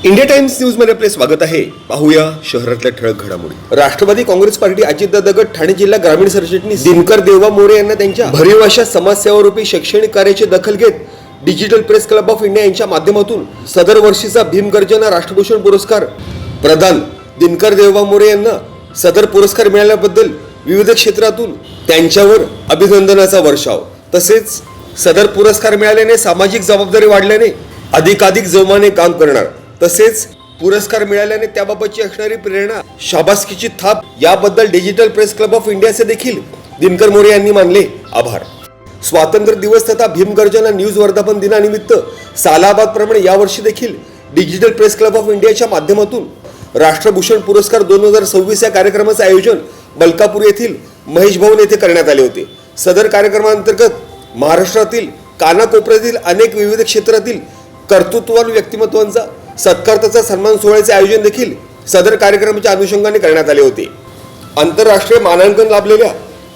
India times news मध्ये आपले स्वागत आहे। पाहूया शहरातल्या ठळक घडामोडी। राष्ट्रवादी काँग्रेस पार्टी अजितदादा गट ठाणे जिल्हा ग्रामीण सरचिटणीस दिनकर देवबा मोरे यांना त्यांच्या भरीव अशा समाजसेवारूपी शैक्षणिक कार्याची दखल घेत digital press club of India यांच्या माध्यमातून सदर वर्षीचा भीमगर्जना राष्ट्रभूषण पुरस्कार प्रदान दिनकर देवबा मोरे यांना सदर पुरस्कार मिळाल्याबद्दल विविध क्षेत्रातून त्यांच्यावर अभिनंदनाचा वर्षाव। तसेच सदर पुरस्कार मिळाल्याने सामाजिक जबाबदारी वाढल्याने अधिकाधिक जोमाने काम करणार, तसेच पुरस्कार मिळाल्याने त्याबाबतची असणारी प्रेरणा, शाबासकीची थाप याबद्दल डिजिटल प्रेस क्लब ऑफ इंडियाचे देखील दिनकर मोरे यांनी मानले आभार। स्वातंत्र्य दिवस तथा भीमगर्जना न्यूज वर्धापन दिनानिमित्त सालाबाद प्रमाणे यावर्षी देखील डिजिटल प्रेस क्लब ऑफ इंडियाच्या माध्यमातून राष्ट्रभूषण पुरस्कार 2026 या कार्यक्रमाचे आयोजन मलकापूर येथील महेश भवन येथे करण्यात आले होते। सदर कार्यक्रमांतर्गत महाराष्ट्रातील कानाकोपऱ्यातील अनेक विविध क्षेत्रातील कर्तृत्ववान व्यक्तिमत्वांचा सत्कार तथा सन्मान सोहळ्याचे आयोजन देखील सदर कार्यक्रमाच्या अनुषंगाने करण्यात आले होते। आंतरराष्ट्रीय मानांकन लाभलेल्या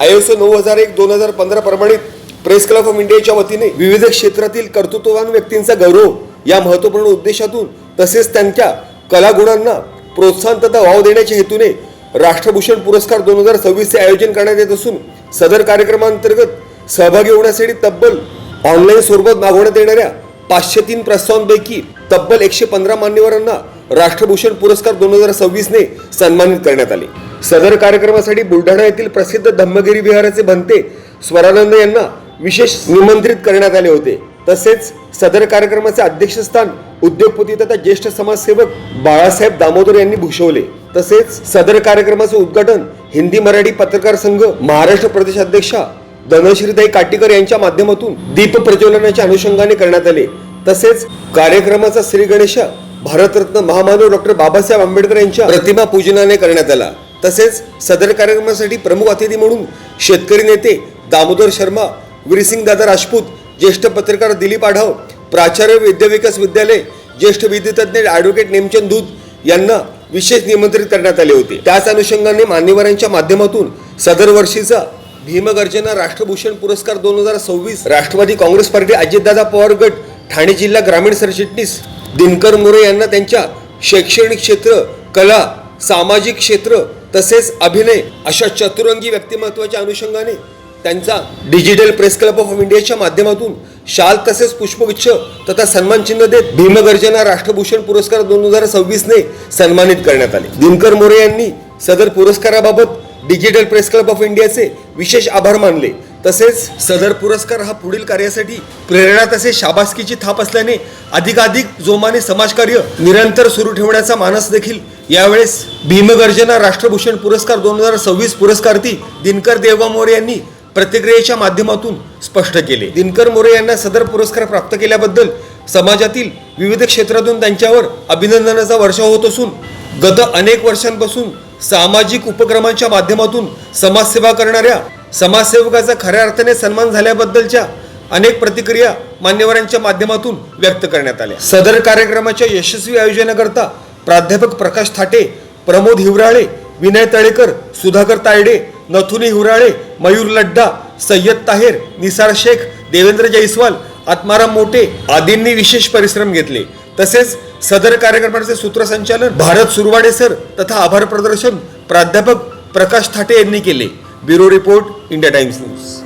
ISO 9001-2015 प्रमाणित प्रेस क्लब ऑफ इंडियाच्या वतीने विविध क्षेत्रातील कर्तृत्ववान व्यक्तींचा गौरव या महत्त्वपूर्ण उद्देशातून तसेच त्यांच्या कलागुणांना प्रोत्साहन तथा वाव देण्याच्या हेतूने राष्ट्रभूषण पुरस्कार 2026 चे आयोजन करण्यात येत असून सदर कार्यक्रमांतर्गत सहभागी होण्यासाठी तब्बल ऑनलाईन स्वरूपात मागवण्यात येणाऱ्या 503 प्रस्तावांपैकी तब्बल 115 मान्यवरांना राष्ट्रभूषण पुरस्कार 2026 ने सन्मानित करण्यात आले। सदर कार्यक्रमासाठी बुलढाणा येथील प्रसिद्ध धम्मगिरी विहाराचे भंते स्वरानंद यांना विशेष निमंत्रित करण्यात आले होते। तसेच सदर कार्यक्रमाचे अध्यक्षस्थान उद्योगपती तथा ज्येष्ठ समाजसेवक बाळासाहेब दामोदर यांनी भूषवले। तसेच सदर कार्यक्रमाचे उद्घाटन हिंदी मराठी पत्रकार संघ महाराष्ट्र प्रदेश अध्यक्षा धनश्रीताई काटीकर यांच्या माध्यमातून दीप प्रज्वलनाच्या अनुषंगाने करण्यात आले। तसेच कार्यक्रमाचा श्री गणेश भारतरत्न महामानव डॉक्टर बाबासाहेब आंबेडकर यांच्या प्रतिमा पूजनाने करण्यात आला। तसेच सदर कार्यक्रमासाठी प्रमुख अतिथी म्हणून शेतकरी नेते दामोदर शर्मा, वीरसिंग दादा राजपूत, ज्येष्ठ पत्रकार दिलीप आढाव, प्राचार्य विद्याविकास विद्यालय, ज्येष्ठ विद्युतज्ञ ॲडव्होकेट नेमचंद दूत यांना विशेष निमंत्रित करण्यात आले होते। त्याच अनुषंगाने मान्यवरांच्या माध्यमातून सदर वर्षीचा भीमगर्जना राष्ट्रभूषण पुरस्कार 2026 राष्ट्रवादी काँग्रेस पार्टी अजितदादा पवार गट ठाणे जिल्हा ग्रामीण सरचिटणीस दिनकर मोरे यांना त्यांच्या शैक्षणिक क्षेत्र, कला, सामाजिक क्षेत्र तसेच अभिनय अशा चतुरंगी व्यक्तिमत्वाच्या अनुषंगाने त्यांचा डिजिटल प्रेस क्लब ऑफ इंडियाच्या माध्यमातून शाल तसेच पुष्पगुच्छ तथा सन्मान चिन्ह देत भीमगर्जना राष्ट्रभूषण पुरस्कार 2026 ने सन्मानित करण्यात आले। दिनकर मोरे यांनी सदर पुरस्काराबाबत डिजिटल प्रेस क्लब ऑफ इंडियाचे विशेष आभार मानले। तसेच सदर पुरस्कार हा पुढील कार्यासाठी प्रेरणा तसेच शाबासकीची थाप असल्याने अधिकाधिक जोमाने समाजकार्य निरंतर सुरू ठेवण्याचा मानस देखील यावेळेस भीमगर्जना राष्ट्रभूषण पुरस्कार 2026 पुरस्कार्थी दिनकर देवबा मोरे यांनी प्रतिक्रियेच्या माध्यमातून स्पष्ट केले। दिनकर मोरे यांना सदर पुरस्कार प्राप्त केल्याबद्दल समाजातील विविध क्षेत्रातून त्यांच्यावर अभिनंदनाचा वर्षाव होत असून गत अनेक वर्षांपासून सामाजिक उपक्रमांच्या माध्यमातून समाजसेवा करणाऱ्या समाजसेवकाचा खऱ्या अर्थाने सन्मान झाल्याबद्दलच्या अनेक प्रतिक्रिया मान्यवरांच्या माध्यमातून व्यक्त करण्यात आल्या। सदर कार्यक्रमाच्या यशस्वी आयोजनाकरता प्राध्यापक प्रकाश थाटे, प्रमोद हिवराळे, विनय तळेकर, सुधाकर तायडे, नथुनी हिवराळे, मयूर लड्डा, सय्यद ताहेर, निसार शेख, देवेंद्र जयस्वाल, आत्माराम मोटे आदींनी विशेष परिश्रम घेतले। तसेच सदर कार्यक्रमाचे सूत्रसंचालन भारत सुरवाडे सर तथा आभार प्रदर्शन प्राध्यापक प्रकाश थाटे यांनी केले। Bureau report, India times news.